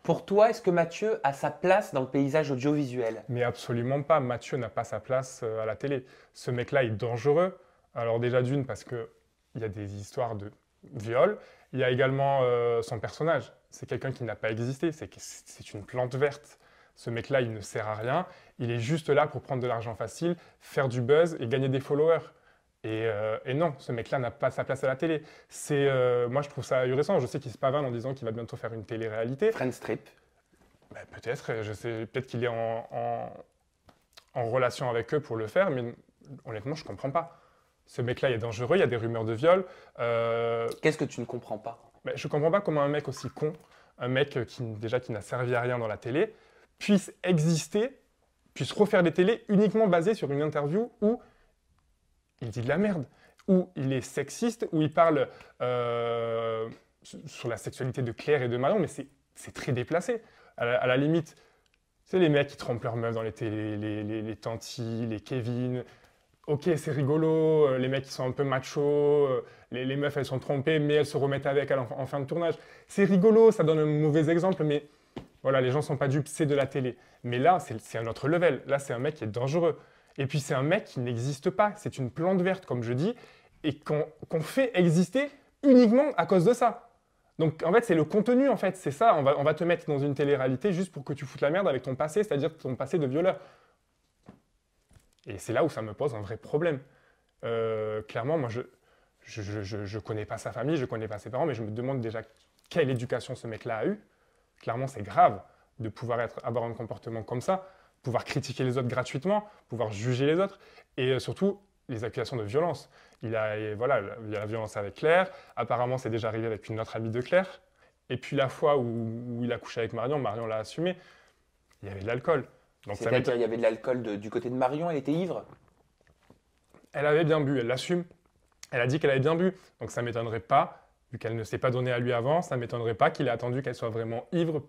Pour toi, est-ce que Mathieu a sa place dans le paysage audiovisuel? Mais absolument pas. Mathieu n'a pas sa place à la télé. Ce mec-là est dangereux. Alors déjà d'une, parce qu'il y a des histoires de viol. Il y a également son personnage. C'est quelqu'un qui n'a pas existé. C'est une plante verte. Ce mec-là, il ne sert à rien. Il est juste là pour prendre de l'argent facile, faire du buzz et gagner des followers. Et non, ce mec-là n'a pas sa place à la télé. Moi, je trouve ça ahurissant. Je sais qu'il se pavane en disant qu'il va bientôt faire une télé-réalité. Friend Strip. Bah, peut-être, je sais, peut-être qu'il est en relation avec eux pour le faire, mais honnêtement, je ne comprends pas. Ce mec-là est dangereux, il y a des rumeurs de viol. Qu'est-ce que tu ne comprends pas? Bah, je ne comprends pas comment un mec aussi con, un mec qui n'a servi à rien dans la télé, puisse exister, puisse refaire des télés uniquement basées sur une interview où il dit de la merde, où il est sexiste, où il parle sur la sexualité de Claire et de Marion, mais c'est très déplacé. À la limite, c'est les mecs qui trompent leurs meufs dans les télés, les Tanti, les Kevin. Ok, c'est rigolo, les mecs qui sont un peu machos, les meufs elles sont trompées, mais elles se remettent avec en fin de tournage. C'est rigolo, ça donne un mauvais exemple, mais voilà, les gens sont pas dupes, c'est de la télé. Mais là, c'est un autre level. Là, c'est un mec qui est dangereux. Et puis, c'est un mec qui n'existe pas. C'est une plante verte, comme je dis, et qu'on fait exister uniquement à cause de ça. Donc, en fait, c'est le contenu, en fait. C'est ça, on va te mettre dans une télé-réalité juste pour que tu foutes la merde avec ton passé, c'est-à-dire ton passé de violeur. Et c'est là où ça me pose un vrai problème. Clairement, moi, je connais pas sa famille, je connais pas ses parents, mais je me demande déjà quelle éducation ce mec-là a eu. Clairement, c'est grave de pouvoir avoir un comportement comme ça, pouvoir critiquer les autres gratuitement, pouvoir juger les autres, et surtout les accusations de violence. Voilà, il y a la violence avec Claire, apparemment c'est déjà arrivé avec une autre amie de Claire, et puis la fois où il a couché avec Marion, Marion l'a assumé, il y avait de l'alcool. C'est-à-dire il y avait de l'alcool du côté de Marion, elle était ivre? Elle avait bien bu, elle l'assume, elle a dit qu'elle avait bien bu, donc ça ne m'étonnerait pas, vu qu'elle ne s'est pas donnée à lui avant, ça ne m'étonnerait pas qu'il ait attendu qu'elle soit vraiment ivre.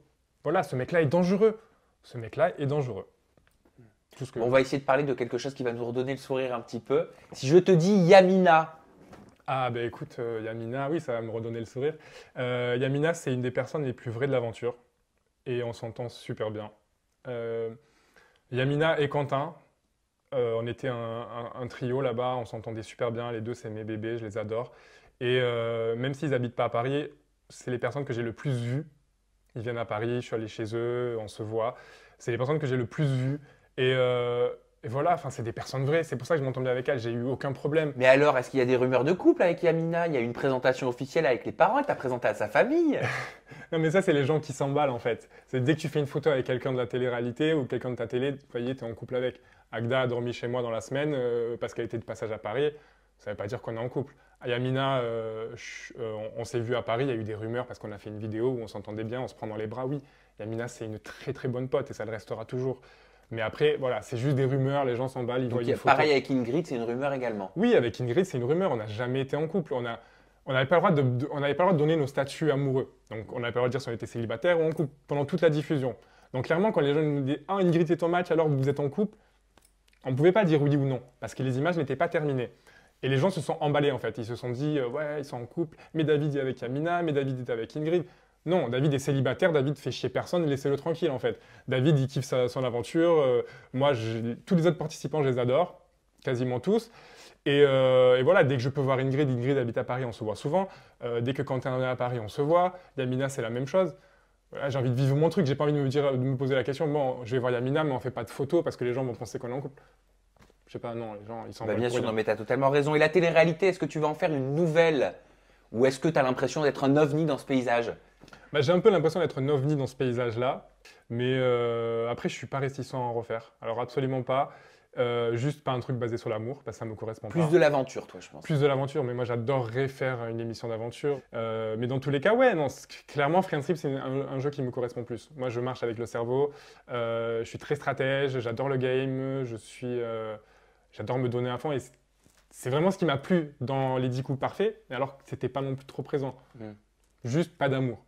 Voilà, ce mec-là est dangereux. Ce mec-là est dangereux. On va essayer de parler de quelque chose qui va nous redonner le sourire un petit peu. Si je te dis Yamina. Ah ben écoute, Yamina, oui, ça va me redonner le sourire. Yamina, c'est une des personnes les plus vraies de l'aventure. Et on s'entend super bien. Yamina et Quentin, on était un trio là-bas, on s'entendait super bien. Les deux, c'est mes bébés, je les adore. Et même s'ils n'habitent pas à Paris, c'est les personnes que j'ai le plus vues. Ils viennent à Paris, je suis allé chez eux, on se voit. C'est les personnes que j'ai le plus vues. Et voilà, enfin, c'est des personnes vraies. C'est pour ça que je m'entends bien avec elles. J'ai eu aucun problème. Mais alors, est-ce qu'il y a des rumeurs de couple avec Yamina? Il y a eu une présentation officielle avec les parents, elle t'a présenté à sa famille. Non, mais ça, c'est les gens qui s'emballent en fait. C'est dès que tu fais une photo avec quelqu'un de la télé-réalité ou quelqu'un de ta télé, vous voyez, tu es en couple avec. Agda a dormi chez moi dans la semaine parce qu'elle était de passage à Paris. Ça ne veut pas dire qu'on est en couple. À Yamina, on s'est vu à Paris, il y a eu des rumeurs parce qu'on a fait une vidéo où on s'entendait bien, on se prend dans les bras. Oui, Yamina, c'est une très très bonne pote et ça le restera toujours. Mais après, voilà, c'est juste des rumeurs, les gens s'emballent, ils voient une photo. Pareil avec Ingrid, c'est une rumeur également. Oui, avec Ingrid, c'est une rumeur, on n'a jamais été en couple. On n'avait pas le droit on n'avait pas le droit de donner nos statuts amoureux. Donc on n'avait pas le droit de dire si on était célibataire ou en couple pendant toute la diffusion. Donc clairement, quand les gens nous disent « Ah, Ingrid est en match alors que vous êtes en couple », on ne pouvait pas dire oui ou non, parce que les images n'étaient pas terminées. Et les gens se sont emballés en fait, ils se sont dit ouais, ils sont en couple, mais David est avec Yamina, mais David est avec Ingrid ». Non, David est célibataire, David fait chier personne, laissez-le tranquille en fait. David, il kiffe son aventure, moi, tous les autres participants, je les adore, quasiment tous. Et voilà, dès que je peux voir Ingrid, Ingrid habite à Paris, on se voit souvent. Dès que Quentin est à Paris, on se voit. Yamina, c'est la même chose. Voilà, j'ai envie de vivre mon truc, j'ai pas envie de me poser la question, bon, je vais voir Yamina, mais on fait pas de photos parce que les gens vont penser qu'on est en couple. Je sais pas, non, les gens, ils s'en Bien sûr, non, mais tu as totalement raison. Et la télé-réalité, est-ce que tu vas en faire une nouvelle? Ou est-ce que tu as l'impression d'être un ovni dans ce paysage? Bah, j'ai un peu l'impression d'être un ovni dans ce paysage-là, mais après, je suis pas réticent à en refaire. Alors, absolument pas. Juste pas un truc basé sur l'amour, parce que ça me correspond pas. Plus de l'aventure, toi, je pense. Plus de l'aventure, mais moi, j'adorerais faire une émission d'aventure. Mais dans tous les cas, ouais, non, clairement, Friendship, c'est un jeu qui me correspond plus. Moi, je marche avec le cerveau, je suis très stratège, j'adore le game, j'adore me donner à fond, et c'est vraiment ce qui m'a plu dans les 10 coups parfaits, alors que c'était pas non plus trop présent. Juste pas d'amour.